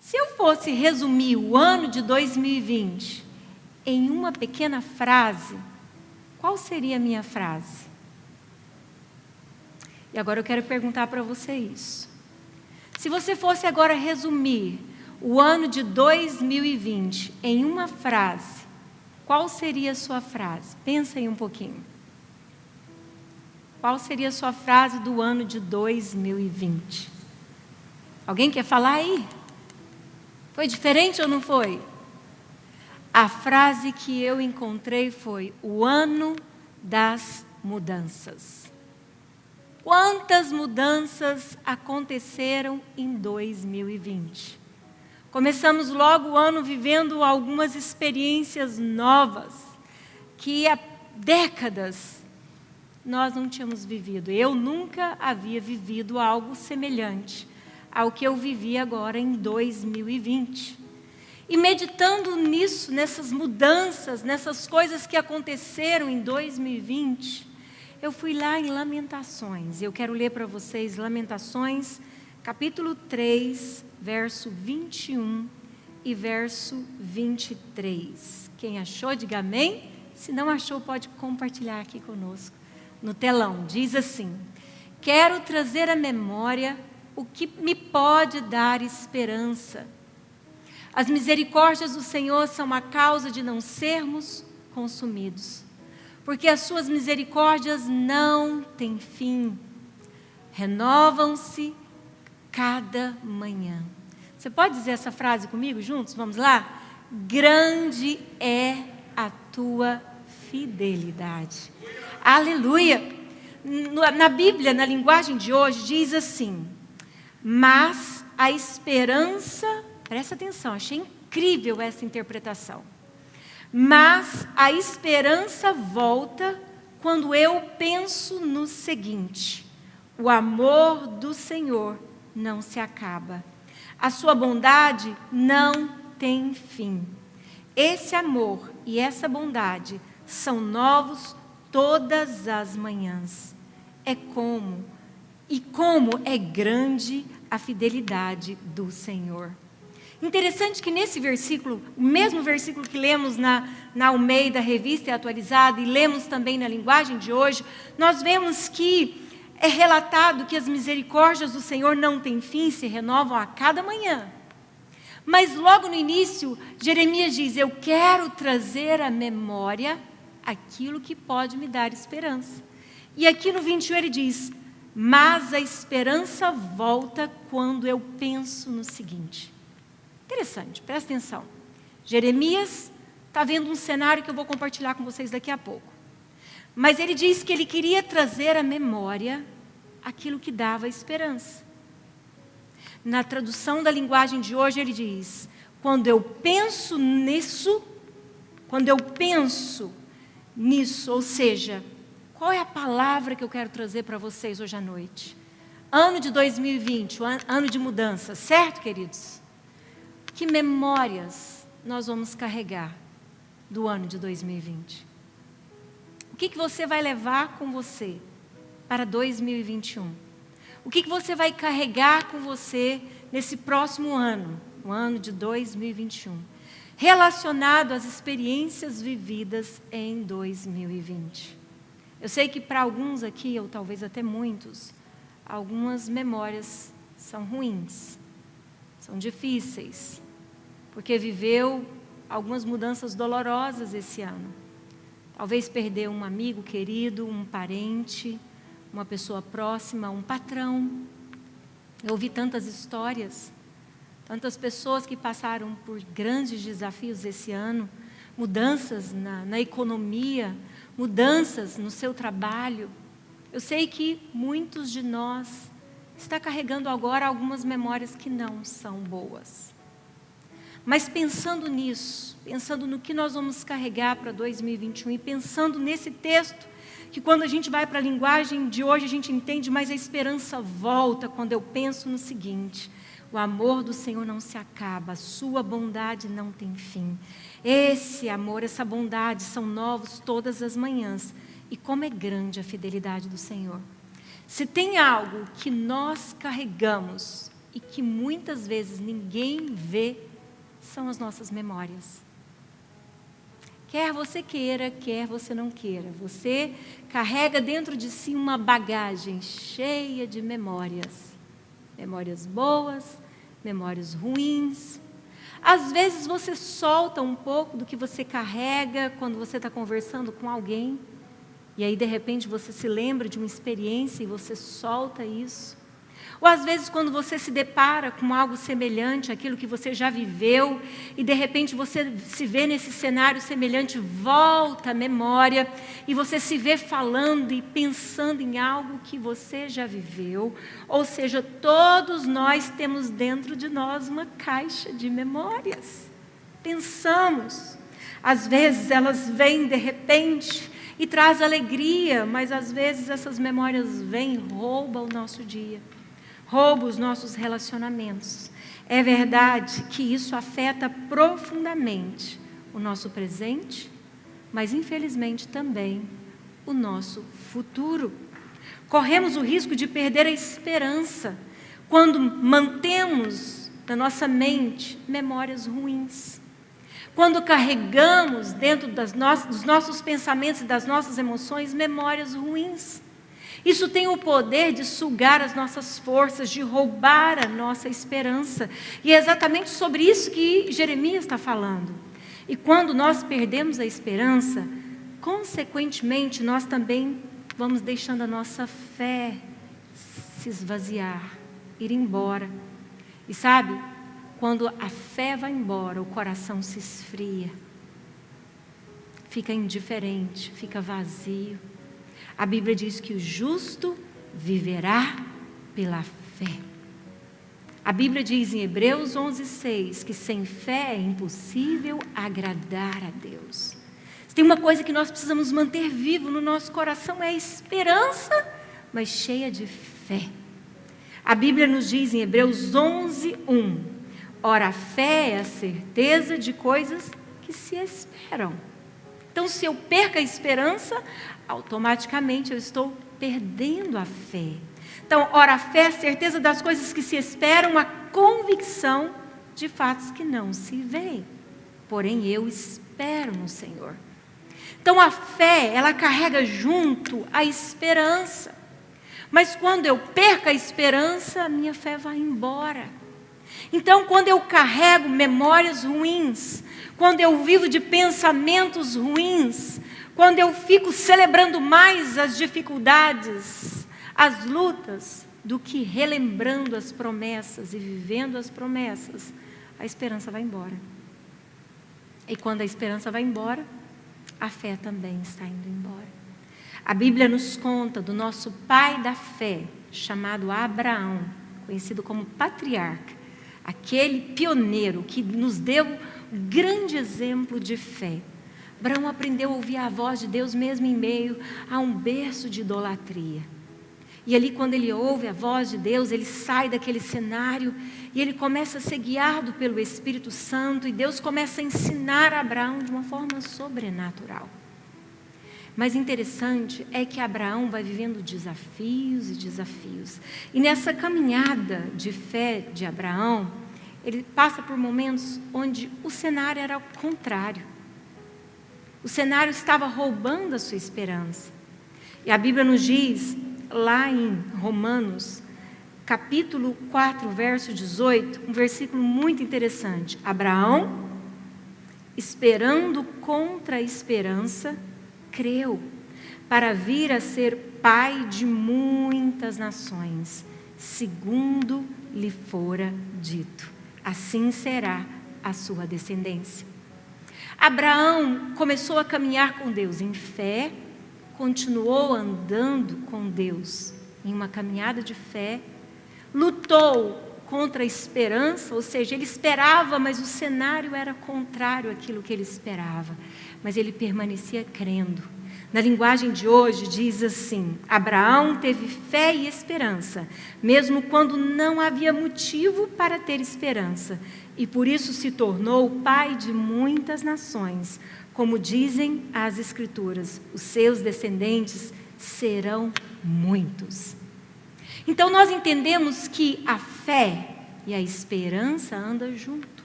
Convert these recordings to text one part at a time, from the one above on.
Se eu fosse resumir o ano de 2020 em uma pequena frase, qual seria a minha frase? E agora eu quero perguntar para você isso. Se você fosse agora resumir o ano de 2020 em uma frase, qual seria a sua frase? Pensa aí um pouquinho. Qual seria a sua frase do ano de 2020? Alguém quer falar aí? Foi diferente ou não foi? A frase que eu encontrei foi: o ano das mudanças. Quantas mudanças aconteceram em 2020? Começamos logo o ano vivendo algumas experiências novas, que há décadas nós não tínhamos vivido. Eu nunca havia vivido algo semelhante ao que eu vivi agora em 2020. E meditando nisso, nessas mudanças, nessas coisas que aconteceram em 2020, eu fui lá em Lamentações. Eu quero ler para vocês Lamentações, capítulo 3, verso 21 e verso 23. Quem achou, diga amém. Se não achou, pode compartilhar aqui conosco no telão. Diz assim: quero trazer à memória o que me pode dar esperança. As misericórdias do Senhor são a causa de não sermos consumidos, porque as suas misericórdias não têm fim, renovam-se cada manhã. Você pode dizer essa frase comigo juntos? Vamos lá? Grande é a tua fidelidade. Aleluia! Na Bíblia, na linguagem de hoje, diz assim: mas a esperança, presta atenção, achei incrível essa interpretação. Mas a esperança volta quando eu penso no seguinte: o amor do Senhor não se acaba, a sua bondade não tem fim. Esse amor e essa bondade são novos todas as manhãs. Como é grande a fidelidade do Senhor. Interessante que nesse versículo, o mesmo versículo que lemos na Almeida Revista e Atualizada, e lemos também na linguagem de hoje, nós vemos que é relatado que as misericórdias do Senhor não têm fim, se renovam a cada manhã. Mas logo no início, Jeremias diz: eu quero trazer à memória aquilo que pode me dar esperança. E aqui no 21 ele diz: mas a esperança volta quando eu penso no seguinte. Interessante, presta atenção. Jeremias está vendo um cenário que eu vou compartilhar com vocês daqui a pouco. Mas ele diz que ele queria trazer à memória aquilo que dava esperança. Na tradução da linguagem de hoje ele diz: quando eu penso nisso, ou seja, qual é a palavra que eu quero trazer para vocês hoje à noite? Ano de 2020, ano de mudança, certo, queridos? Que memórias nós vamos carregar do ano de 2020? O que você vai levar com você para 2021? O que você vai carregar com você nesse próximo ano, o ano de 2021, relacionado às experiências vividas em 2020? Eu sei que para alguns aqui, ou talvez até muitos, algumas memórias são ruins, são difíceis, porque viveu algumas mudanças dolorosas esse ano. Talvez perdeu um amigo querido, um parente, uma pessoa próxima, um patrão. Eu ouvi tantas histórias, tantas pessoas que passaram por grandes desafios esse ano, mudanças na economia, mudanças no seu trabalho. Eu sei que muitos de nós está carregando agora algumas memórias que não são boas. Mas pensando nisso, pensando no que nós vamos carregar para 2021 e pensando nesse texto, que quando a gente vai para a linguagem de hoje a gente entende, mas a esperança volta quando eu penso no seguinte: o amor do Senhor não se acaba, a sua bondade não tem fim. Esse amor, essa bondade são novos todas as manhãs. E como é grande a fidelidade do Senhor. Se tem algo que nós carregamos e que muitas vezes ninguém vê são as nossas memórias. Quer você queira, quer você não queira, você carrega dentro de si uma bagagem cheia de memórias. Memórias boas, memórias ruins. Às vezes você solta um pouco do que você carrega quando você está conversando com alguém. E aí de repente você se lembra de uma experiência e você solta isso. Ou às vezes quando você se depara com algo semelhante àquilo que você já viveu e de repente você se vê nesse cenário semelhante, volta à memória e você se vê falando e pensando em algo que você já viveu. Ou seja, todos nós temos dentro de nós uma caixa de memórias. Pensamos, às vezes elas vêm de repente e traz alegria, mas às vezes essas memórias vêm e roubam o nosso dia. Rouba os nossos relacionamentos. É verdade que isso afeta profundamente o nosso presente, mas infelizmente também o nosso futuro. Corremos o risco de perder a esperança quando mantemos na nossa mente memórias ruins. Quando carregamos dentro dos nossos pensamentos e das nossas emoções memórias ruins. Isso tem o poder de sugar as nossas forças, de roubar a nossa esperança. E é exatamente sobre isso que Jeremias está falando. E quando nós perdemos a esperança, consequentemente, nós também vamos deixando a nossa fé se esvaziar, ir embora. E sabe, quando a fé vai embora, o coração se esfria, fica indiferente, fica vazio. A Bíblia diz que o justo viverá pela fé. A Bíblia diz em Hebreus 11:6 que sem fé é impossível agradar a Deus. Se tem uma coisa que nós precisamos manter vivo no nosso coração é a esperança, mas cheia de fé. A Bíblia nos diz em Hebreus 11:1: ora, a fé é a certeza de coisas que se esperam. Então, se eu perco a esperança, automaticamente eu estou perdendo a fé. Então, ora, a fé é a certeza das coisas que se esperam, a convicção de fatos que não se veem. Porém, eu espero no Senhor. Então, a fé, ela carrega junto a esperança. Mas quando eu perco a esperança, a minha fé vai embora. Então, quando eu carrego memórias ruins, quando eu vivo de pensamentos ruins, quando eu fico celebrando mais as dificuldades, as lutas, do que relembrando as promessas e vivendo as promessas, a esperança vai embora. E quando a esperança vai embora, a fé também está indo embora. A Bíblia nos conta do nosso pai da fé, chamado Abraão, conhecido como patriarca, aquele pioneiro que nos deu um grande exemplo de fé. Abraão aprendeu a ouvir a voz de Deus mesmo em meio a um berço de idolatria. E ali, quando ele ouve a voz de Deus, ele sai daquele cenário e ele começa a ser guiado pelo Espírito Santo, e Deus começa a ensinar a Abraão de uma forma sobrenatural. Mas interessante é que Abraão vai vivendo desafios e desafios. E nessa caminhada de fé de Abraão, ele passa por momentos onde o cenário era o contrário. O cenário estava roubando a sua esperança. E a Bíblia nos diz, lá em Romanos, capítulo 4, verso 18, um versículo muito interessante. Abraão, esperando contra a esperança, creu, para vir a ser pai de muitas nações, segundo lhe fora dito. Assim será a sua descendência. Abraão começou a caminhar com Deus em fé, continuou andando com Deus em uma caminhada de fé, lutou contra a esperança, ou seja, ele esperava, mas o cenário era contrário àquilo que ele esperava, mas ele permanecia crendo. Na linguagem de hoje diz assim: Abraão teve fé e esperança, mesmo quando não havia motivo para ter esperança, e por isso se tornou pai de muitas nações, como dizem as Escrituras, os seus descendentes serão muitos. Então nós entendemos que a fé e a esperança anda junto.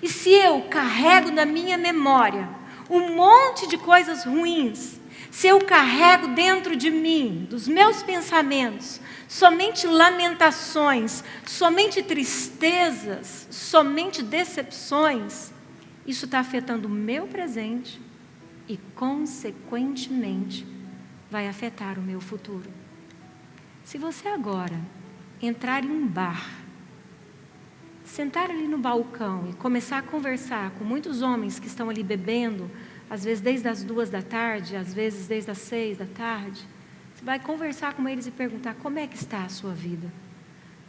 E se eu carrego na minha memória um monte de coisas ruins, se eu carrego dentro de mim, dos meus pensamentos, somente lamentações, somente tristezas, somente decepções, isso está afetando o meu presente e, consequentemente, vai afetar o meu futuro. Se você agora entrar em um bar, sentar ali no balcão e começar a conversar com muitos homens que estão ali bebendo, às vezes desde as 2 da tarde, às vezes desde as 6 da tarde, você vai conversar com eles e perguntar como é que está a sua vida.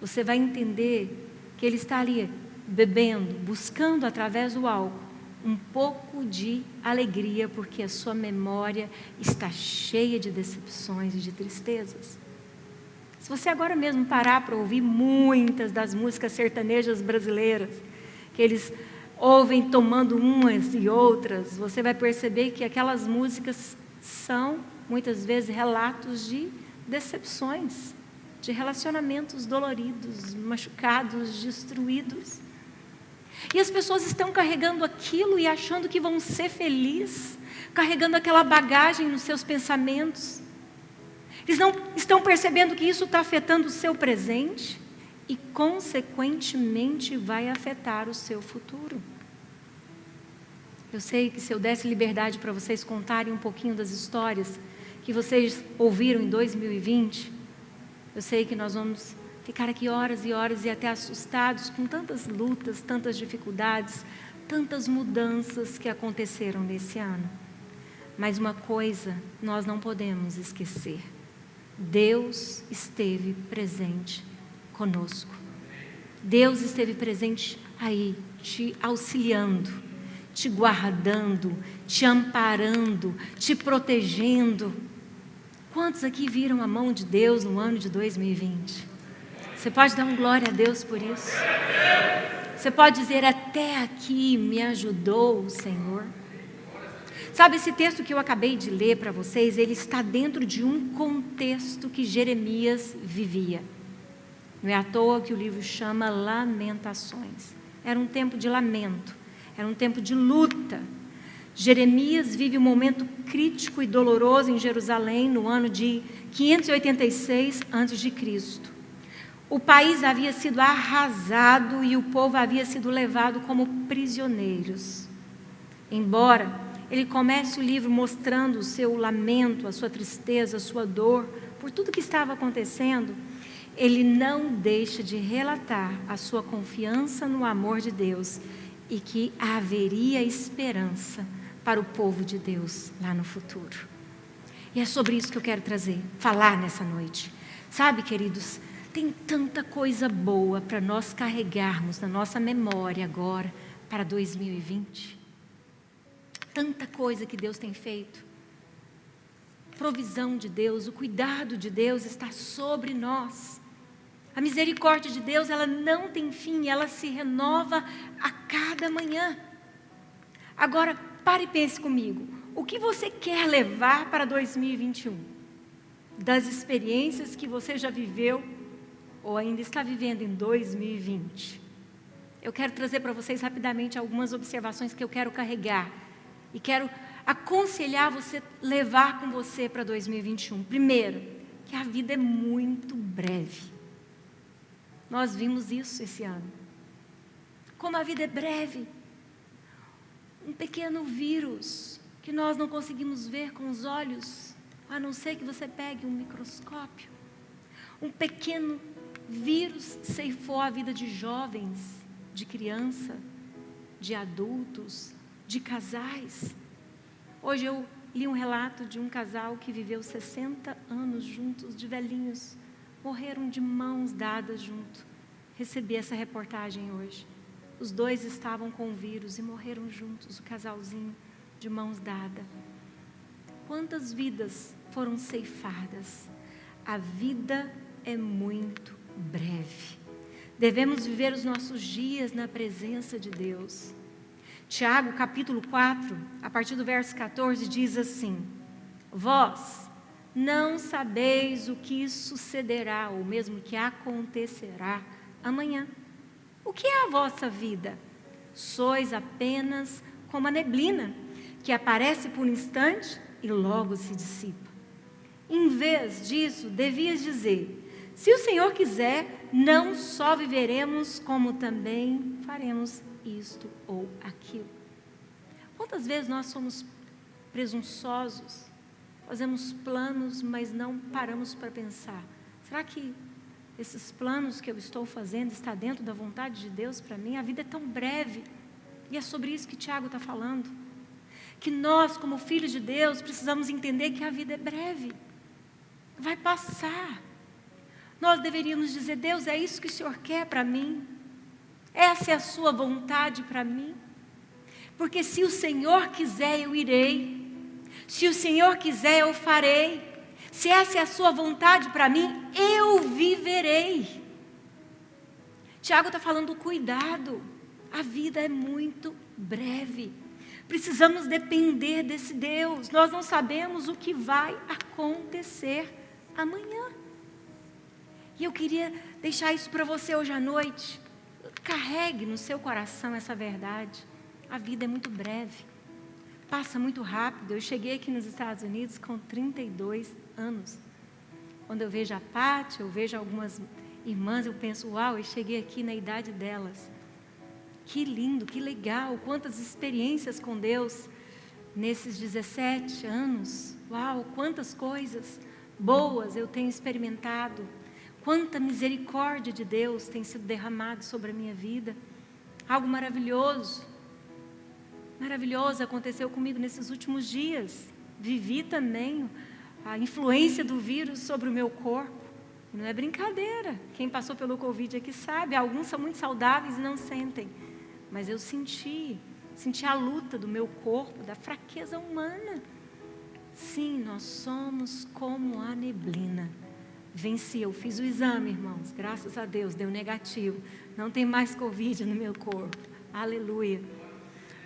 Você vai entender que ele está ali bebendo, buscando através do álcool um pouco de alegria, porque a sua memória está cheia de decepções e de tristezas. Se você agora mesmo parar para ouvir muitas das músicas sertanejas brasileiras, que eles ouvem tomando umas e outras, você vai perceber que aquelas músicas são, muitas vezes, relatos de decepções, de relacionamentos doloridos, machucados, destruídos. E as pessoas estão carregando aquilo e achando que vão ser felizes, carregando aquela bagagem nos seus pensamentos. Eles não estão percebendo que isso está afetando o seu presente e, consequentemente, vai afetar o seu futuro. Eu sei que se eu desse liberdade para vocês contarem um pouquinho das histórias que vocês ouviram em 2020, eu sei que nós vamos ficar aqui horas e horas e até assustados com tantas lutas, tantas dificuldades, tantas mudanças que aconteceram nesse ano. Mas uma coisa nós não podemos esquecer: Deus esteve presente conosco. Deus esteve presente aí, te auxiliando, te guardando, te amparando, te protegendo. Quantos aqui viram a mão de Deus no ano de 2020? Você pode dar glória a Deus por isso? Você pode dizer: até aqui me ajudou o Senhor. Sabe, esse texto que eu acabei de ler para vocês, ele está dentro de um contexto que Jeremias vivia. Não é à toa que o livro chama Lamentações. Era um tempo de lamento, era um tempo de luta. Jeremias vive um momento crítico e doloroso em Jerusalém no ano de 586 a.C. O país havia sido arrasado e o povo havia sido levado como prisioneiros. Embora ele comece o livro mostrando o seu lamento, a sua tristeza, a sua dor, por tudo que estava acontecendo, ele não deixa de relatar a sua confiança no amor de Deus e que haveria esperança para o povo de Deus lá no futuro. E é sobre isso que eu quero falar nessa noite. Sabe, queridos, tem tanta coisa boa para nós carregarmos na nossa memória agora para 2020. Tanta coisa que Deus tem feito. Provisão de Deus, o cuidado de Deus está sobre nós. A misericórdia de Deus, ela não tem fim, ela se renova a cada manhã. Agora, pare e pense comigo. O que você quer levar para 2021? Das experiências que você já viveu ou ainda está vivendo em 2020? Eu quero trazer para vocês rapidamente algumas observações que eu quero carregar e quero aconselhar você levar com você para 2021. Primeiro, que a vida é muito breve. Nós vimos isso esse ano. Como a vida é breve. Um pequeno vírus que nós não conseguimos ver com os olhos, a não ser que você pegue um microscópio. Um pequeno vírus ceifou a vida de jovens, de criança, de adultos, de casais. Hoje eu li um relato de um casal que viveu 60 anos juntos, de velhinhos, morreram de mãos dadas junto. Recebi essa reportagem hoje. Os dois estavam com o vírus e morreram juntos, o casalzinho de mãos dadas. Quantas vidas foram ceifadas? A vida é muito breve. Devemos viver os nossos dias na presença de Deus. Tiago, capítulo 4, a partir do verso 14, diz assim: vós não sabeis o que sucederá, ou mesmo que acontecerá amanhã. O que é a vossa vida? Sois apenas como a neblina, que aparece por um instante e logo se dissipa. Em vez disso, devias dizer: se o Senhor quiser, não só viveremos, como também faremos isto ou aquilo. Quantas vezes nós somos presunçosos, fazemos planos, mas não paramos para pensar: será que esses planos que eu estou fazendo está dentro da vontade de Deus para mim? A vida é tão breve, e é sobre isso que Tiago está falando. Que nós, como filhos de Deus, precisamos entender que a vida é breve, vai passar. Nós deveríamos dizer: Deus, é isso que o Senhor quer para mim? Essa é a sua vontade para mim? Porque se o Senhor quiser, eu irei. Se o Senhor quiser, eu farei. Se essa é a sua vontade para mim, eu viverei. Tiago está falando: cuidado, a vida é muito breve. Precisamos depender desse Deus. Nós não sabemos o que vai acontecer amanhã. E eu queria deixar isso para você hoje à noite. Carregue no seu coração essa verdade. A vida é muito breve, passa muito rápido. Eu cheguei aqui nos Estados Unidos com 32 anos. Quando eu vejo a Pátio, eu vejo algumas irmãs, eu penso: uau, eu cheguei aqui na idade delas. Que lindo, que legal, quantas experiências com Deus nesses 17 anos. Uau, quantas coisas boas eu tenho experimentado. Quanta misericórdia de Deus tem sido derramada sobre a minha vida. Algo maravilhoso. Maravilhoso aconteceu comigo nesses últimos dias. Vivi também a influência do vírus sobre o meu corpo. Não é brincadeira. Quem passou pelo Covid aqui sabe. Alguns são muito saudáveis e não sentem. Mas eu senti a luta do meu corpo, da fraqueza humana. Sim, nós somos como a neblina. Venci, eu fiz o exame, irmãos. Graças a Deus, deu negativo. Não tem mais Covid no meu corpo. Aleluia.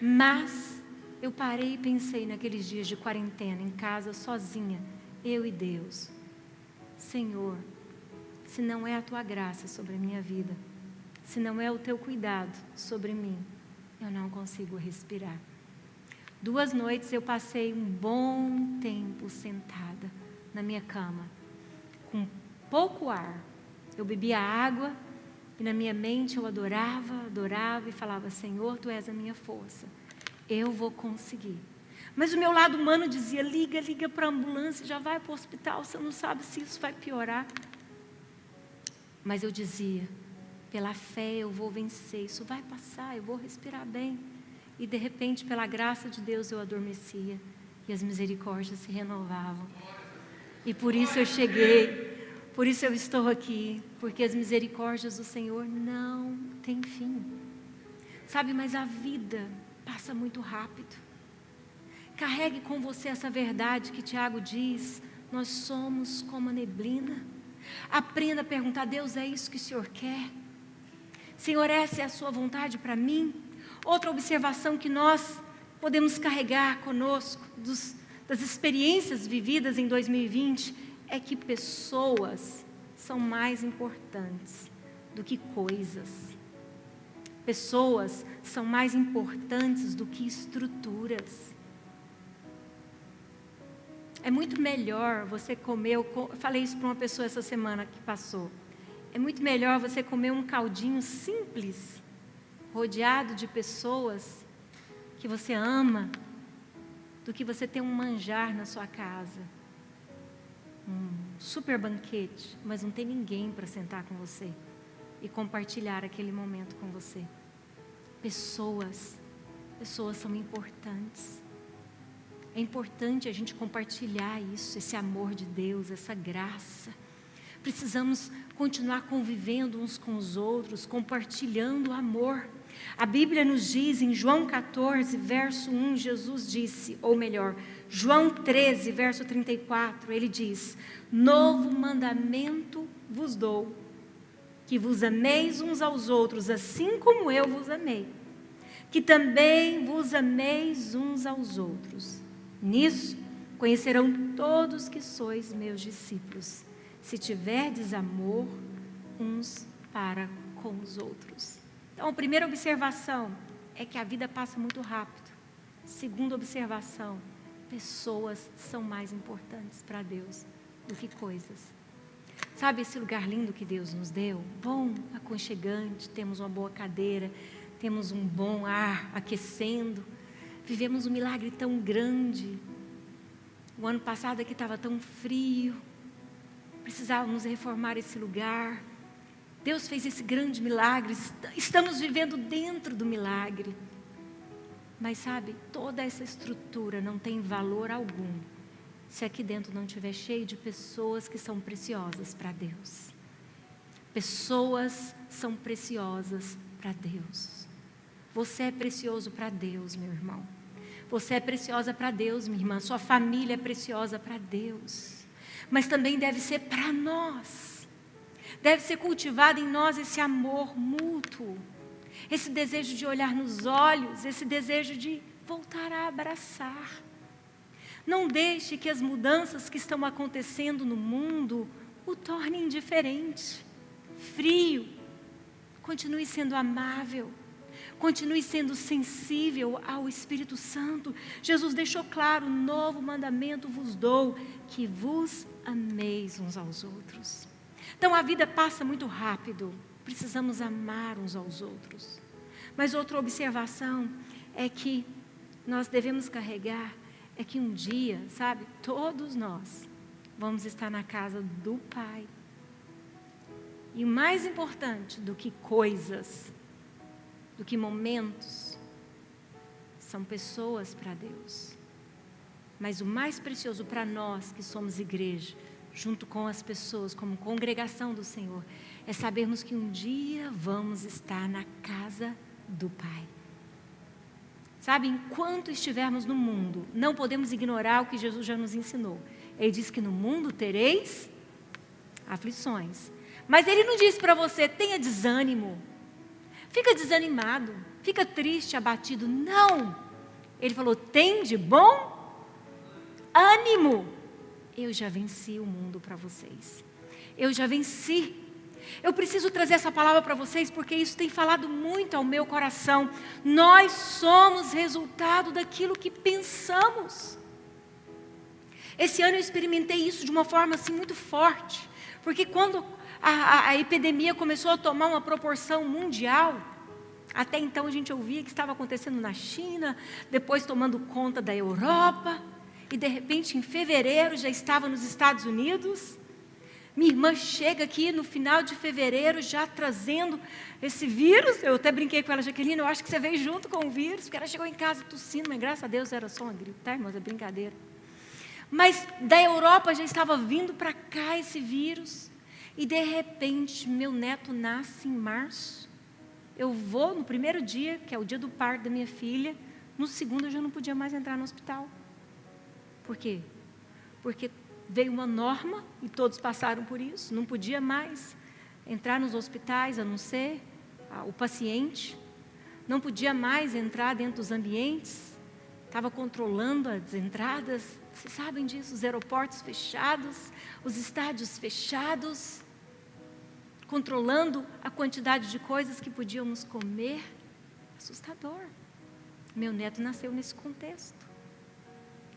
Mas eu parei e pensei naqueles dias de quarentena, em casa, sozinha, eu e Deus. Senhor, se não é a Tua graça sobre a minha vida, se não é o Teu cuidado sobre mim, eu não consigo respirar. 2 noites eu passei um bom tempo sentada na minha cama, com pouco ar. Eu bebia água e na minha mente eu adorava e falava: Senhor, Tu és a minha força, eu vou conseguir. Mas o meu lado humano dizia: liga para a ambulância, já vai para o hospital, você não sabe se isso vai piorar. Mas eu dizia: pela fé eu vou vencer, isso vai passar, eu vou respirar bem. E de repente, pela graça de Deus, eu adormecia e as misericórdias se renovavam. E por isso eu cheguei. Por isso eu estou aqui, porque as misericórdias do Senhor não têm fim. Sabe, mas a vida passa muito rápido. Carregue com você essa verdade que Tiago diz: nós somos como a neblina. Aprenda a perguntar: Deus, é isso que o Senhor quer? Senhor, essa é a sua vontade para mim? Outra observação que nós podemos carregar conosco das experiências vividas em 2020 é que pessoas são mais importantes do que coisas. Pessoas são mais importantes do que estruturas. É muito melhor você comer, eu falei isso para uma pessoa essa semana que passou. É muito melhor você comer um caldinho simples, rodeado de pessoas que você ama, do que você ter um manjar na sua casa. Um super banquete, mas não tem ninguém para sentar com você e compartilhar aquele momento com você. Pessoas são importantes. É importante a gente compartilhar isso, esse amor de Deus, essa graça. Precisamos continuar convivendo uns com os outros, compartilhando o amor. A Bíblia nos diz em João 14, verso 1, Jesus disse, ou melhor, João 13, verso 34, ele diz: novo mandamento vos dou, que vos ameis uns aos outros, assim como eu vos amei, que também vos ameis uns aos outros. Nisso conhecerão todos que sois meus discípulos, se tiverdes amor uns para com os outros. Então, a primeira observação é que a vida passa muito rápido. Segunda observação, pessoas são mais importantes para Deus do que coisas. Sabe esse lugar lindo que Deus nos deu? Bom, aconchegante, temos uma boa cadeira, temos um bom ar aquecendo, vivemos um milagre tão grande. O ano passado aqui estava tão frio, precisávamos reformar esse lugar. Deus fez esse grande milagre, estamos vivendo dentro do milagre. Mas sabe, toda essa estrutura não tem valor algum se aqui dentro não estiver cheio de pessoas que são preciosas para Deus. Pessoas são preciosas para Deus. Você é precioso para Deus, meu irmão. Você é preciosa para Deus, minha irmã. Sua família é preciosa para Deus. Mas também deve ser para nós. Deve ser cultivado em nós esse amor mútuo. Esse desejo de olhar nos olhos. Esse desejo de voltar a abraçar. Não deixe que as mudanças que estão acontecendo no mundo o tornem indiferente, frio. Continue sendo amável. Continue sendo sensível ao Espírito Santo. Jesus deixou claro, novo mandamento vos dou, que vos ameis uns aos outros. Então a vida passa muito rápido, precisamos amar uns aos outros. Mas outra observação é que nós devemos carregar, é que um dia, sabe, todos nós vamos estar na casa do Pai. E o mais importante do que coisas, do que momentos, são pessoas para Deus. Mas o mais precioso para nós que somos igreja, junto com as pessoas, como congregação do Senhor, é sabermos que um dia vamos estar na casa do Pai. Sabe, enquanto estivermos no mundo, não podemos ignorar o que Jesus já nos ensinou. Ele diz que no mundo tereis aflições. Mas Ele não diz para você, tenha desânimo. Fica desanimado, fica triste, abatido. Não! Ele falou, tem de bom ânimo. Eu já venci o mundo para vocês. Eu já venci. Eu preciso trazer essa palavra para vocês, porque isso tem falado muito ao meu coração. Nós somos resultado daquilo que pensamos. Esse ano eu experimentei isso de uma forma assim muito forte. Porque quando a epidemia começou a tomar uma proporção mundial, até então a gente ouvia que estava acontecendo na China, depois tomando conta da Europa, e de repente em fevereiro já estava nos Estados Unidos. Minha irmã chega aqui no final de fevereiro já trazendo esse vírus. Eu até brinquei com ela, Jaqueline, eu acho que você veio junto com o vírus, porque ela chegou em casa tossindo, mas graças a Deus era só uma gripe, tá, irmãs? É brincadeira. Mas da Europa já estava vindo para cá esse vírus, e de repente meu neto nasce em março. Eu vou no primeiro dia, que é o dia do parto da minha filha, no segundo eu já não podia mais entrar no hospital. Por quê? Porque veio uma norma, e todos passaram por isso, não podia mais entrar nos hospitais, a não ser o paciente, não podia mais entrar dentro dos ambientes, estava controlando as entradas, vocês sabem disso, os aeroportos fechados, os estádios fechados, controlando a quantidade de coisas que podíamos comer, assustador. Meu neto nasceu nesse contexto,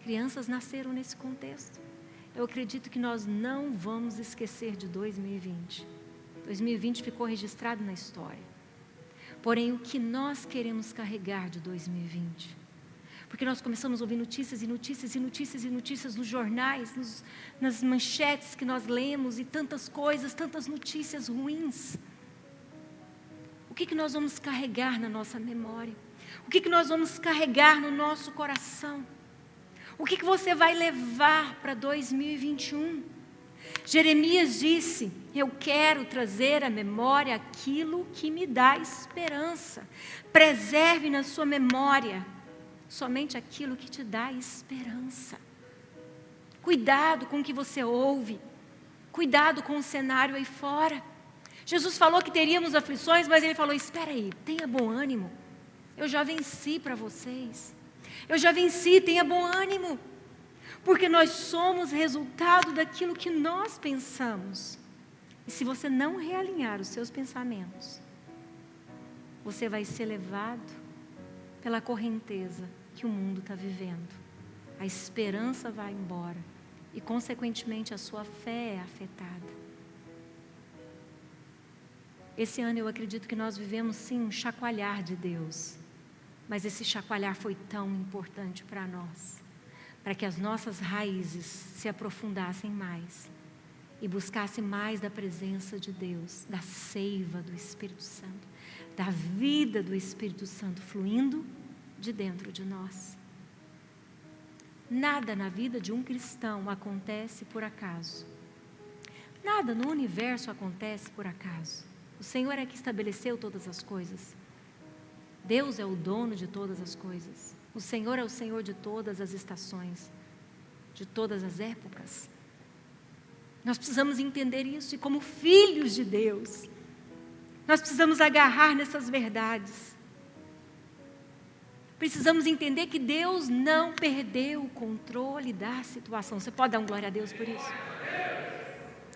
crianças nasceram nesse contexto. Eu acredito que nós não vamos esquecer de 2020. 2020 ficou registrado na história. Porém, o que nós queremos carregar de 2020? Porque nós começamos a ouvir notícias e notícias e notícias e notícias nos jornais, nas manchetes que nós lemos, e tantas coisas, tantas notícias ruins. O que nós vamos carregar na nossa memória? O que nós vamos carregar no nosso coração? O que você vai levar para 2021? Jeremias disse, eu quero trazer à memória aquilo que me dá esperança. Preserve na sua memória somente aquilo que te dá esperança. Cuidado com o que você ouve. Cuidado com o cenário aí fora. Jesus falou que teríamos aflições, mas Ele falou, espera aí, tenha bom ânimo. Eu já venci para vocês. Eu já venci, tenha bom ânimo. Porque nós somos resultado daquilo que nós pensamos. E se você não realinhar os seus pensamentos, você vai ser levado pela correnteza que o mundo está vivendo. A esperança vai embora e, consequentemente, a sua fé é afetada. Esse ano eu acredito que nós vivemos sim um chacoalhar de Deus, mas esse chacoalhar foi tão importante para nós, para que as nossas raízes se aprofundassem mais e buscassem mais da presença de Deus, da seiva do Espírito Santo, da vida do Espírito Santo fluindo de dentro de nós. Nada na vida de um cristão acontece por acaso. Nada no universo acontece por acaso. O Senhor é que estabeleceu todas as coisas. Deus é o dono de todas as coisas. O Senhor é o Senhor de todas as estações, de todas as épocas. Nós precisamos entender isso, e como filhos de Deus, nós precisamos agarrar nessas verdades. Precisamos entender que Deus não perdeu o controle da situação. Você pode dar um glória a Deus por isso?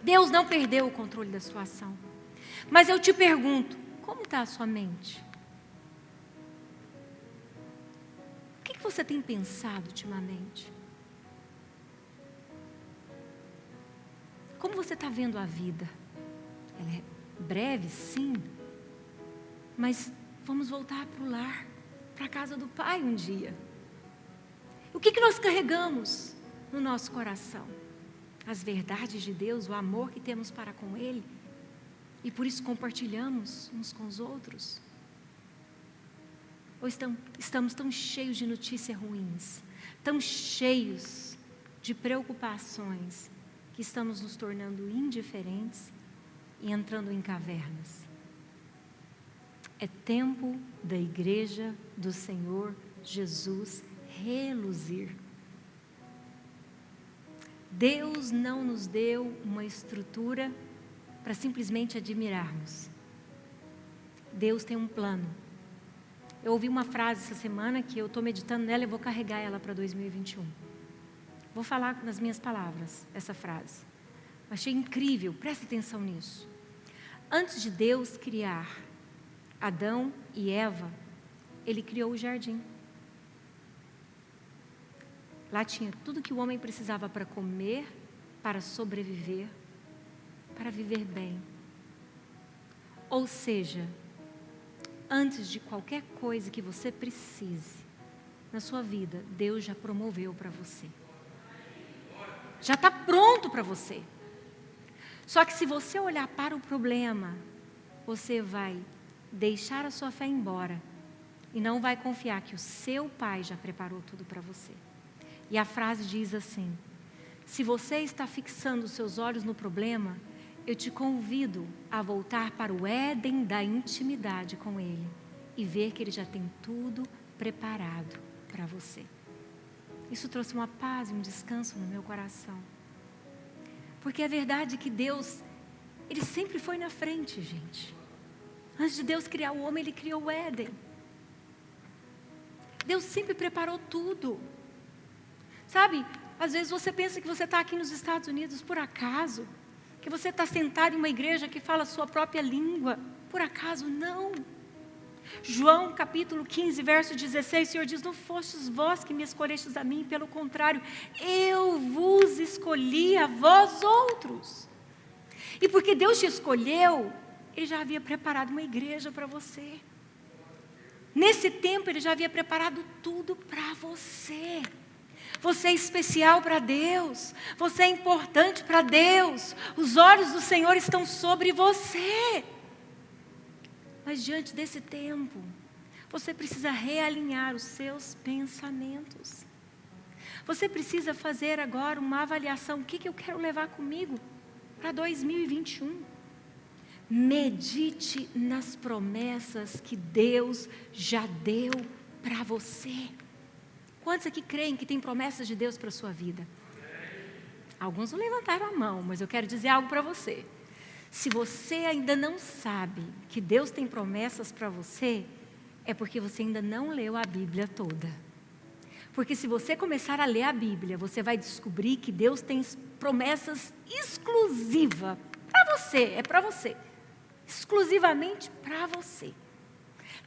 Deus não perdeu o controle da situação. Mas eu te pergunto, como está a sua mente? O que você tem pensado ultimamente? Como você está vendo a vida? Ela é breve, sim, mas vamos voltar para o lar, para a casa do Pai um dia. O que nós carregamos no nosso coração? As verdades de Deus, o amor que temos para com Ele, e por isso compartilhamos uns com os outros? Ou estamos tão cheios de notícias ruins, tão cheios de preocupações, que estamos nos tornando indiferentes e entrando em cavernas? É tempo da igreja do Senhor Jesus reluzir. Deus não nos deu uma estrutura para simplesmente admirarmos. Deus tem um plano. Eu ouvi uma frase essa semana que eu estou meditando nela e vou carregar ela para 2021. Vou falar nas minhas palavras essa frase. Achei incrível, presta atenção nisso. Antes de Deus criar Adão e Eva, Ele criou o jardim. Lá tinha tudo que o homem precisava para comer, para sobreviver, para viver bem. Ou seja, antes de qualquer coisa que você precise na sua vida, Deus já promoveu para você. Já está pronto para você. Só que se você olhar para o problema, você vai deixar a sua fé embora e não vai confiar que o seu Pai já preparou tudo para você. E a frase diz assim: se você está fixando os seus olhos no problema, eu te convido a voltar para o Éden da intimidade com Ele e ver que Ele já tem tudo preparado para você. Isso trouxe uma paz e um descanso no meu coração. Porque é verdade que Deus, Ele sempre foi na frente, gente. Antes de Deus criar o homem, Ele criou o Éden. Deus sempre preparou tudo. Sabe, às vezes você pensa que você está aqui nos Estados Unidos por acaso, que você está sentado em uma igreja que fala a sua própria língua, por acaso. Não. João capítulo 15, verso 16, o Senhor diz: não fostes vós que me escolhestes a mim, pelo contrário, eu vos escolhi a vós outros. E porque Deus te escolheu, Ele já havia preparado uma igreja para você. Nesse tempo Ele já havia preparado tudo para você. Você é especial para Deus, você é importante para Deus, os olhos do Senhor estão sobre você. Mas diante desse tempo, você precisa realinhar os seus pensamentos. Você precisa fazer agora uma avaliação: o que eu quero levar comigo para 2021? Medite nas promessas que Deus já deu para você. Quantos aqui creem que tem promessas de Deus para a sua vida? Alguns não levantaram a mão, mas eu quero dizer algo para você. Se você ainda não sabe que Deus tem promessas para você, é porque você ainda não leu a Bíblia toda. Porque se você começar a ler a Bíblia, você vai descobrir que Deus tem promessas exclusivas para você, é para você. Exclusivamente para você.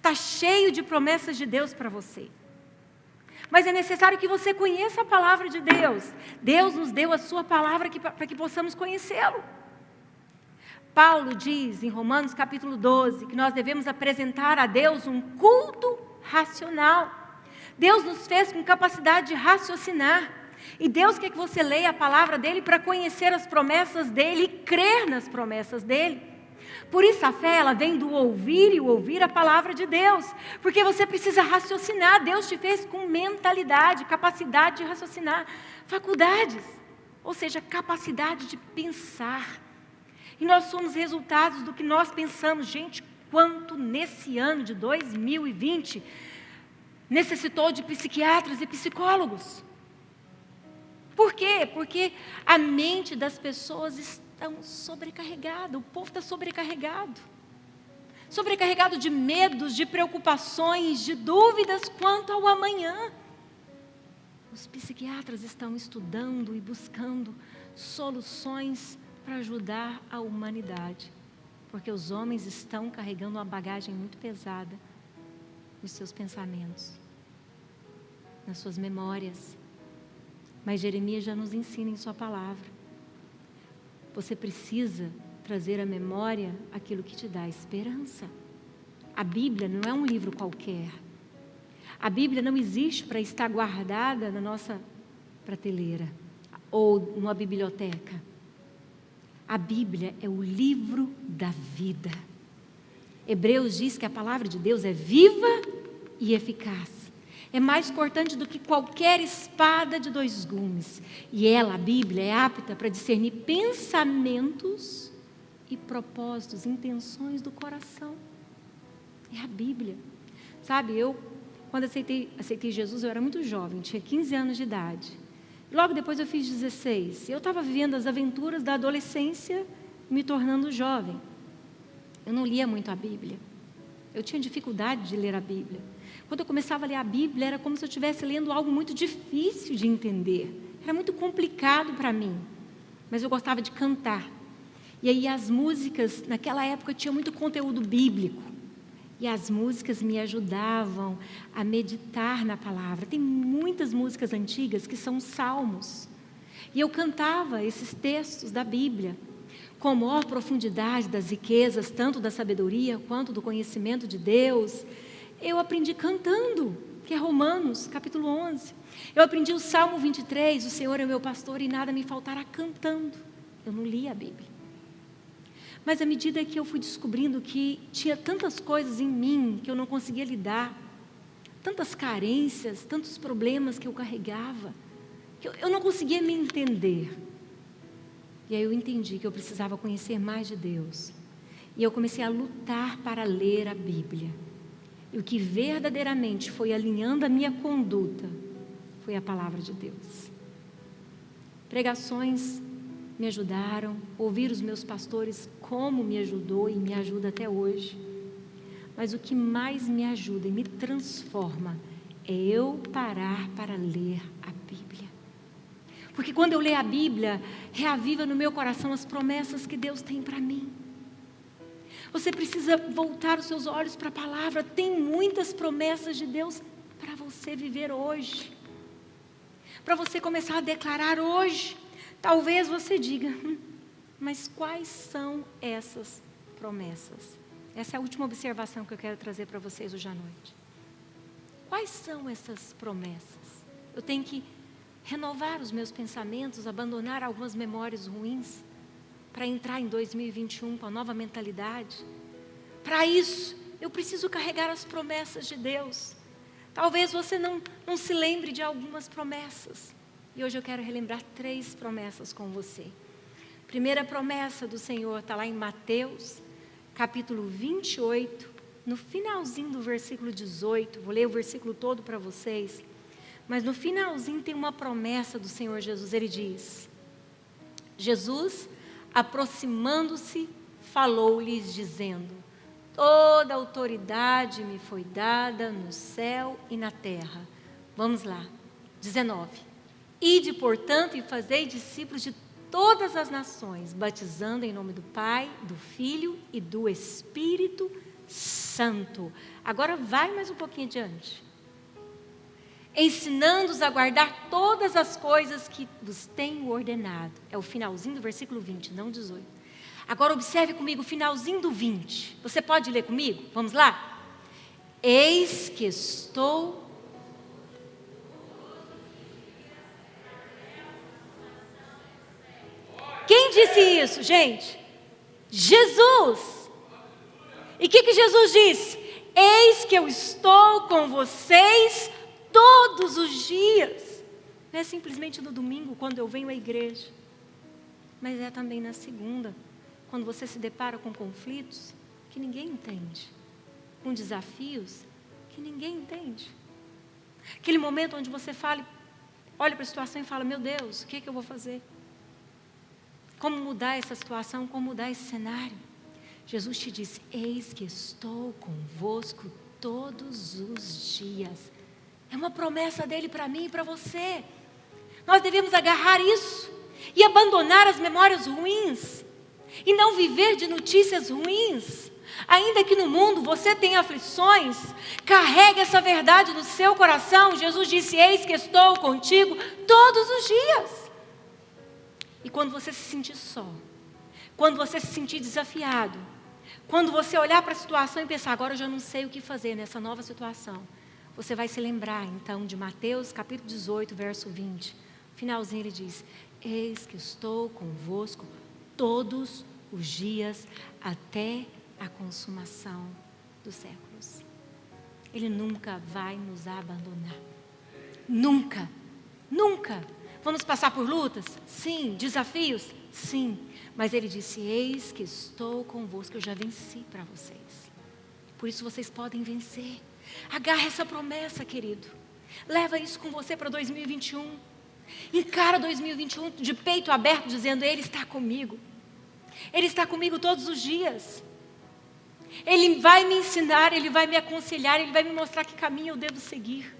Está cheio de promessas de Deus para você. Mas é necessário que você conheça a palavra de Deus. Deus nos deu a sua palavra para que possamos conhecê-lo. Paulo diz em Romanos capítulo 12 que nós devemos apresentar a Deus um culto racional. Deus nos fez com capacidade de raciocinar. E Deus quer que você leia a palavra dEle para conhecer as promessas dEle e crer nas promessas dEle. Por isso a fé, ela vem do ouvir e o ouvir a palavra de Deus. Porque você precisa raciocinar. Deus te fez com mentalidade, capacidade de raciocinar. Faculdades, ou seja, capacidade de pensar. E nós somos resultados do que nós pensamos. Gente, quanto nesse ano de 2020 necessitou de psiquiatras e psicólogos. Por quê? Porque a mente das pessoas está sobrecarregada, o povo está sobrecarregado. Sobrecarregado de medos, de preocupações, de dúvidas quanto ao amanhã. Os psiquiatras estão estudando e buscando soluções para ajudar a humanidade. Porque os homens estão carregando uma bagagem muito pesada nos seus pensamentos, nas suas memórias. Mas Jeremias já nos ensina em sua palavra. Você precisa trazer à memória aquilo que te dá esperança. A Bíblia não é um livro qualquer. A Bíblia não existe para estar guardada na nossa prateleira ou numa biblioteca. A Bíblia é o livro da vida. Hebreus diz que a palavra de Deus é viva e eficaz. É mais cortante do que qualquer espada de 2 gumes. E ela, a Bíblia, é apta para discernir pensamentos e propósitos, intenções do coração. É a Bíblia. Sabe, quando aceitei Jesus, eu era muito jovem, tinha 15 anos de idade. Logo depois eu fiz 16. Eu estava vivendo as aventuras da adolescência, me tornando jovem. Eu não lia muito a Bíblia. Eu tinha dificuldade de ler a Bíblia. Quando eu começava a ler a Bíblia, era como se eu estivesse lendo algo muito difícil de entender. Era muito complicado para mim. Mas eu gostava de cantar. E aí as músicas, naquela época, tinha muito conteúdo bíblico. E as músicas me ajudavam a meditar na palavra. Tem muitas músicas antigas que são salmos. E eu cantava esses textos da Bíblia. Com a maior profundidade das riquezas, tanto da sabedoria quanto do conhecimento de Deus. Eu aprendi cantando, que é Romanos, capítulo 11. Eu aprendi o Salmo 23, o Senhor é o meu pastor e nada me faltará, cantando. Eu não li a Bíblia. Mas à medida que eu fui descobrindo que tinha tantas coisas em mim que eu não conseguia lidar, tantas carências, tantos problemas que eu carregava, que eu não conseguia me entender. E aí eu entendi que eu precisava conhecer mais de Deus. E eu comecei a lutar para ler a Bíblia. E o que verdadeiramente foi alinhando a minha conduta foi a palavra de Deus. Pregações me ajudaram, ouvir os meus pastores como me ajudou e me ajuda até hoje. Mas o que mais me ajuda e me transforma é eu parar para ler a Bíblia. Porque quando eu leio a Bíblia, reaviva no meu coração as promessas que Deus tem para mim. Você precisa voltar os seus olhos para a palavra. Tem muitas promessas de Deus para você viver hoje. Para você começar a declarar hoje. Talvez você diga, mas quais são essas promessas? Essa é a última observação que eu quero trazer para vocês hoje à noite. Quais são essas promessas? Eu tenho que renovar os meus pensamentos, abandonar algumas memórias ruins, para entrar em 2021 com a nova mentalidade. Para isso, eu preciso carregar as promessas de Deus. Talvez você não se lembre de algumas promessas. E hoje eu quero relembrar 3 promessas com você. Primeira promessa do Senhor está lá em Mateus, capítulo 28, no finalzinho do versículo 18. Vou ler o versículo todo para vocês. Mas no finalzinho tem uma promessa do Senhor Jesus. Ele diz: Jesus, aproximando-se, falou-lhes dizendo: toda autoridade me foi dada no céu e na terra. Vamos lá, 19. Ide, portanto, e fazei discípulos de todas as nações, batizando em nome do Pai, do Filho e do Espírito Santo. Agora vai mais um pouquinho adiante. Ensinando-os a guardar todas as coisas que vos tenho ordenado. É o finalzinho do versículo 20, não 18. Agora observe comigo o finalzinho do 20. Você pode ler comigo? Vamos lá? Eis que estou... Quem disse isso, gente? Jesus. E o que Jesus disse? Eis que eu estou com vocês todos os dias. Não é simplesmente no domingo, quando eu venho à igreja, mas é também na segunda, quando você se depara com conflitos que ninguém entende, com desafios que ninguém entende. Aquele momento onde você olha para a situação e fala, meu Deus, o que eu vou fazer? Como mudar essa situação, como mudar esse cenário? Jesus te disse, eis que estou convosco todos os dias. É uma promessa dele para mim e para você. Nós devemos agarrar isso e abandonar as memórias ruins e não viver de notícias ruins. Ainda que no mundo você tenha aflições, carregue essa verdade no seu coração. Jesus disse, eis que estou contigo todos os dias. E quando você se sentir só, quando você se sentir desafiado, quando você olhar para a situação e pensar, agora eu já não sei o que fazer nessa nova situação, você vai se lembrar então de Mateus capítulo 18, verso 20. No finalzinho ele diz, eis que estou convosco todos os dias até a consumação dos séculos. Ele nunca vai nos abandonar. Nunca, nunca. Vamos passar por lutas? Sim. Desafios? Sim. Mas ele disse, eis que estou convosco, eu já venci para vocês. Por isso vocês podem vencer. Agarra essa promessa, querido. Leva isso com você para 2021. Encara 2021 de peito aberto, dizendo, ele está comigo. Ele está comigo todos os dias. Ele vai me ensinar, ele vai me aconselhar, ele vai me mostrar que caminho eu devo seguir.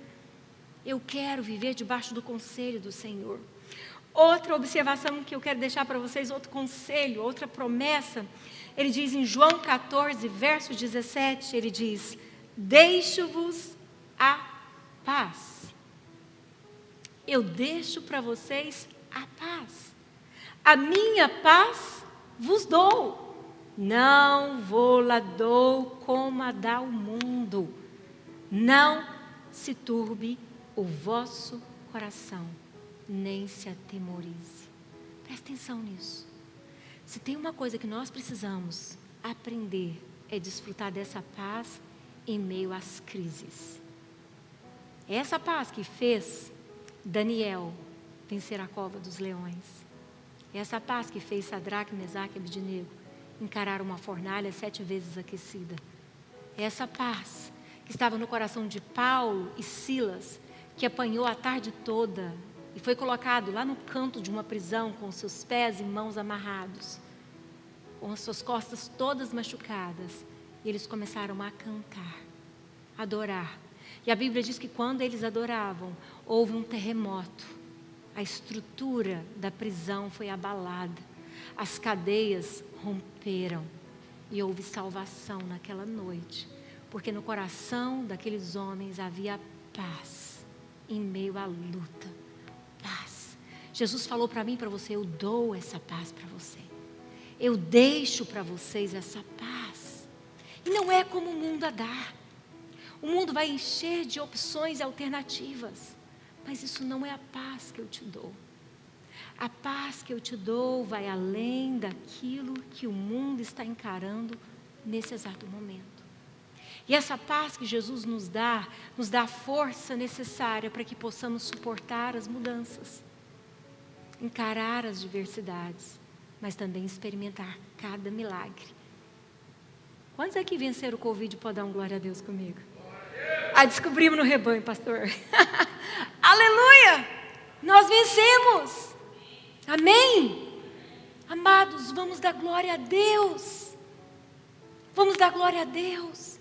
Eu quero viver debaixo do conselho do Senhor. Outra observação que eu quero deixar para vocês, outro conselho, outra promessa. Ele diz em João 14, verso 17, ele diz, deixo-vos a paz. Eu deixo para vocês a paz. A minha paz vos dou. Não vou-la dou como a dá o mundo. Não se turbe o vosso coração, nem se atemorize. Presta atenção nisso. Se tem uma coisa que nós precisamos aprender, é desfrutar dessa paz em meio às crises. É essa paz que fez Daniel vencer a cova dos leões. É essa paz que fez Sadraque, Mesaque e Abednego encarar uma fornalha 7 vezes aquecida. É essa paz que estava no coração de Paulo e Silas, que apanhou a tarde toda e foi colocado lá no canto de uma prisão com seus pés e mãos amarrados, com as suas costas todas machucadas, e eles começaram a cantar, a adorar. E a Bíblia diz que quando eles adoravam, houve um terremoto, a estrutura da prisão foi abalada, as cadeias romperam e houve salvação naquela noite, porque no coração daqueles homens havia paz em meio à luta. Paz. Jesus falou para mim e para você, eu dou essa paz para você. Eu deixo para vocês essa paz. E não é como o mundo a dar. O mundo vai encher de opções e alternativas, mas isso não é a paz que eu te dou. A paz que eu te dou vai além daquilo que o mundo está encarando nesse exato momento. E essa paz que Jesus nos dá a força necessária para que possamos suportar as mudanças, encarar as diversidades, mas também experimentar cada milagre. Quantos aqui venceram o Covid podem dar um glória a Deus comigo? Descobrimos no rebanho, pastor. Aleluia! Nós vencemos. Amém? Amados, vamos dar glória a Deus. Vamos dar glória a Deus.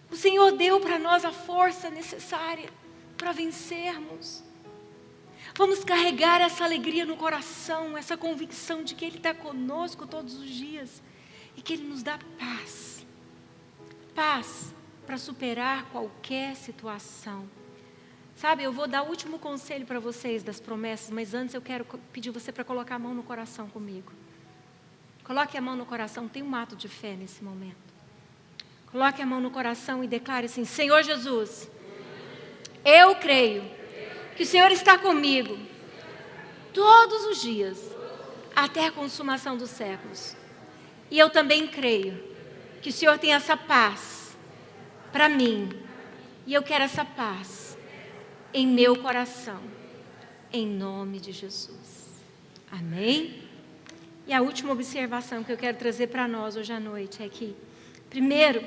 O Senhor deu para nós a força necessária para vencermos. Vamos carregar essa alegria no coração, essa convicção de que Ele está conosco todos os dias e que Ele nos dá paz. paz para superar qualquer situação. Sabe, eu vou dar o último conselho para vocês das promessas, mas antes eu quero pedir você para colocar a mão no coração comigo. Coloque a mão no coração, tem um ato de fé nesse momento. Coloque a mão no coração e declare assim: Senhor Jesus, eu creio que o Senhor está comigo todos os dias, até a consumação dos séculos. E eu também creio que o Senhor tem essa paz para mim. E eu quero essa paz em meu coração, em nome de Jesus. Amém? E a última observação que eu quero trazer para nós hoje à noite é que, primeiro,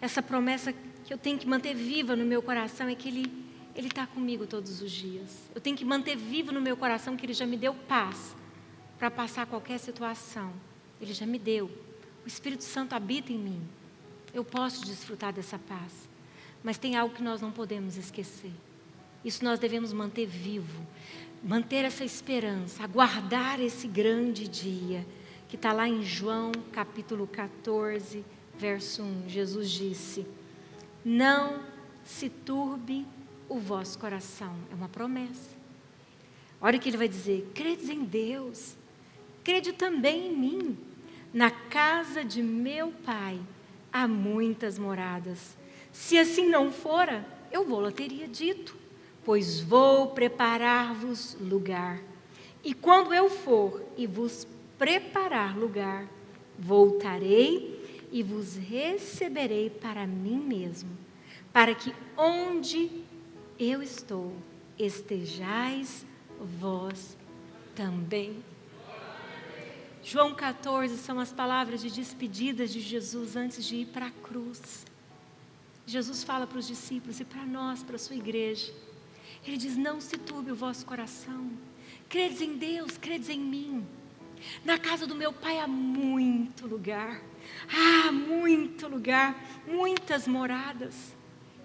essa promessa que eu tenho que manter viva no meu coração é que Ele está comigo todos os dias. Eu tenho que manter vivo no meu coração que Ele já me deu paz para passar qualquer situação. Ele já me deu. O Espírito Santo habita em mim. Eu posso desfrutar dessa paz. Mas tem algo que nós não podemos esquecer. Isso nós devemos manter vivo. Manter essa esperança. Aguardar esse grande dia. Que está lá em João capítulo 14, verso 1. Jesus disse: não se turbe o vosso coração. É uma promessa. Olha o que ele vai dizer: credes em Deus, crede também em mim. Na casa de meu Pai há muitas moradas. Se assim não fora, eu vou-lhe teria dito, pois vou preparar-vos lugar. E quando eu for e vos preparar lugar, voltarei e vos receberei para mim mesmo, para que onde eu estou, estejais vós também. João 14 são as palavras de despedida de Jesus antes de ir para a cruz. Jesus fala para os discípulos e para nós, para a sua igreja. Ele diz: não se turbe o vosso coração. Credes em Deus, credes em mim. Na casa do meu Pai há muito lugar. Há muito lugar, muitas moradas.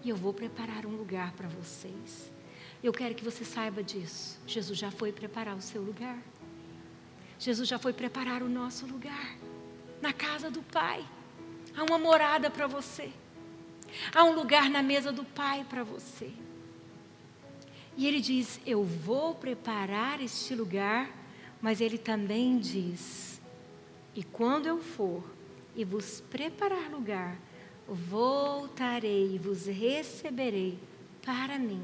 E eu vou preparar um lugar para vocês. Eu quero que você saiba disso. Jesus já foi preparar o seu lugar. Jesus já foi preparar o nosso lugar. Na casa do Pai. Há uma morada para você. Há um lugar na mesa do Pai para você. E Ele diz: eu vou preparar este lugar. Mas Ele também diz: e quando eu for e vos preparar lugar, voltarei e vos receberei para mim,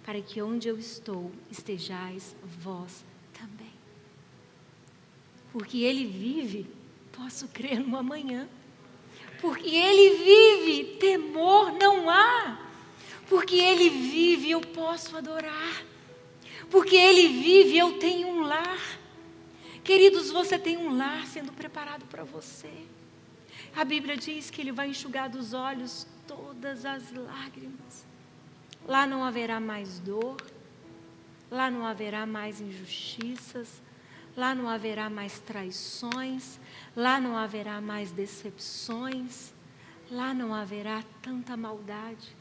para que onde eu estou estejais vós também. Porque Ele vive, posso crer no amanhã. Porque Ele vive, temor não há. Porque Ele vive, eu posso adorar. Porque Ele vive, eu tenho um lar. Queridos, você tem um lar sendo preparado para você. A Bíblia diz que Ele vai enxugar dos olhos todas as lágrimas. Lá não haverá mais dor. Lá não haverá mais injustiças. Lá não haverá mais traições. Lá não haverá mais decepções. Lá não haverá tanta maldade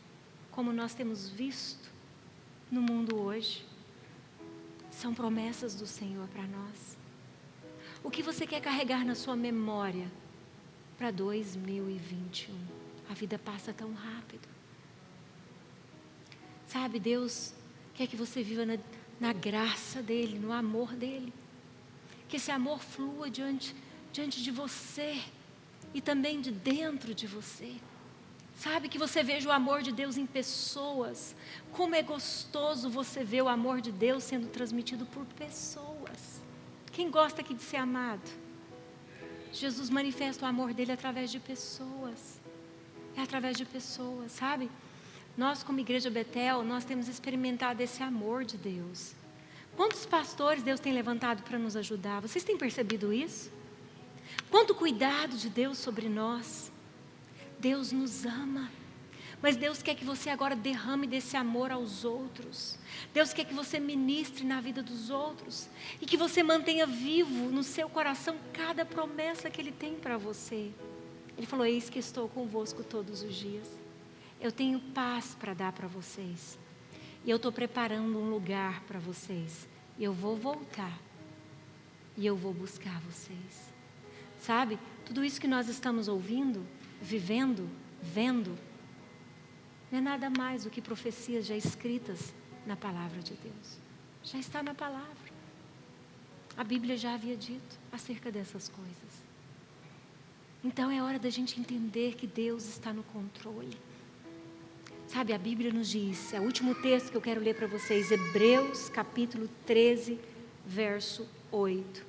como nós temos visto no mundo hoje. São promessas do Senhor para nós. O que você quer carregar na sua memória para 2021? A vida passa tão rápido. Sabe, Deus quer que você viva na graça dEle, no amor dEle. Que esse amor flua diante de você e também de dentro de você. Sabe, que você veja o amor de Deus em pessoas. Como é gostoso você ver o amor de Deus sendo transmitido por pessoas. Quem gosta aqui de ser amado? Jesus manifesta o amor dele através de pessoas. É através de pessoas, sabe? Nós, como Igreja Betel, nós temos experimentado esse amor de Deus. Quantos pastores Deus tem levantado para nos ajudar? Vocês têm percebido isso? Quanto cuidado de Deus sobre nós. Deus nos ama. Mas Deus quer que você agora derrame desse amor aos outros. Deus quer que você ministre na vida dos outros. E que você mantenha vivo no seu coração cada promessa que Ele tem para você. Ele falou: eis que estou convosco todos os dias. Eu tenho paz para dar para vocês. E eu estou preparando um lugar para vocês. E eu vou voltar. E eu vou buscar vocês. Sabe, tudo isso que nós estamos ouvindo, vivendo, vendo, não é nada mais do que profecias já escritas na palavra de Deus. Já está na palavra. A Bíblia já havia dito acerca dessas coisas. Então é hora da gente entender que Deus está no controle. Sabe, a Bíblia nos diz, é o último texto que eu quero ler para vocês, Hebreus capítulo 13, verso 8.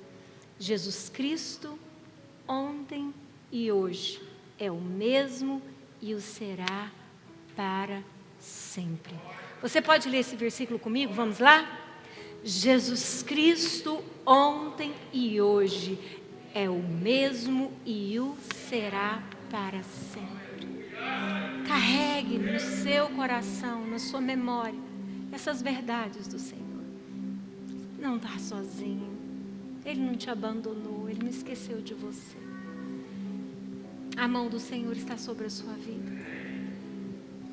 Jesus Cristo, ontem e hoje, é o mesmo e o será para sempre. Você pode ler esse versículo comigo? Vamos lá? Jesus Cristo, ontem e hoje, é o mesmo e o será para sempre. Carregue no seu coração, na sua memória, essas verdades do Senhor. Não está sozinho. Ele não te abandonou, Ele não esqueceu de você. A mão do Senhor está sobre a sua vida.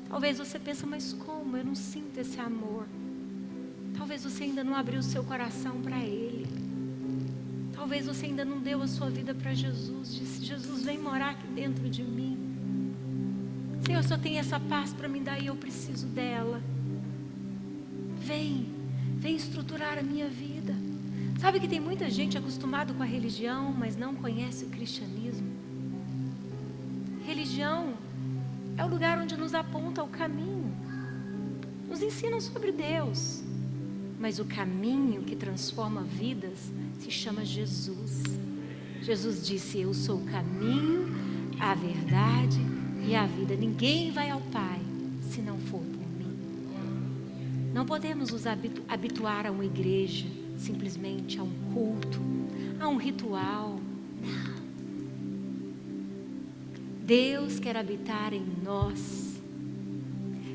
Talvez você pense, mas como? Eu não sinto esse amor. Talvez você ainda não abriu o seu coração para Ele. Talvez você ainda não deu a sua vida para Jesus. Disse, Jesus, vem morar aqui dentro de mim. Senhor, só tem essa paz para me dar e eu preciso dela. Vem estruturar a minha vida. Sabe que tem muita gente acostumada com a religião, mas não conhece o cristianismo. Religião é o lugar onde nos aponta o caminho. Nos ensina sobre Deus. Mas o caminho que transforma vidas se chama Jesus. Jesus disse, eu sou o caminho, a verdade e a vida. Ninguém vai ao Pai se não for por mim. Não podemos nos habituar a uma igreja, simplesmente a um culto, a um ritual. Não. Deus quer habitar em nós.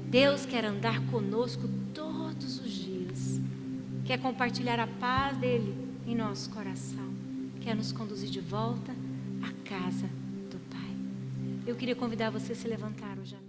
Deus quer andar conosco todos os dias. Quer compartilhar a paz dele em nosso coração. Quer nos conduzir de volta à casa do Pai. Eu queria convidar você a se levantar hoje à noite.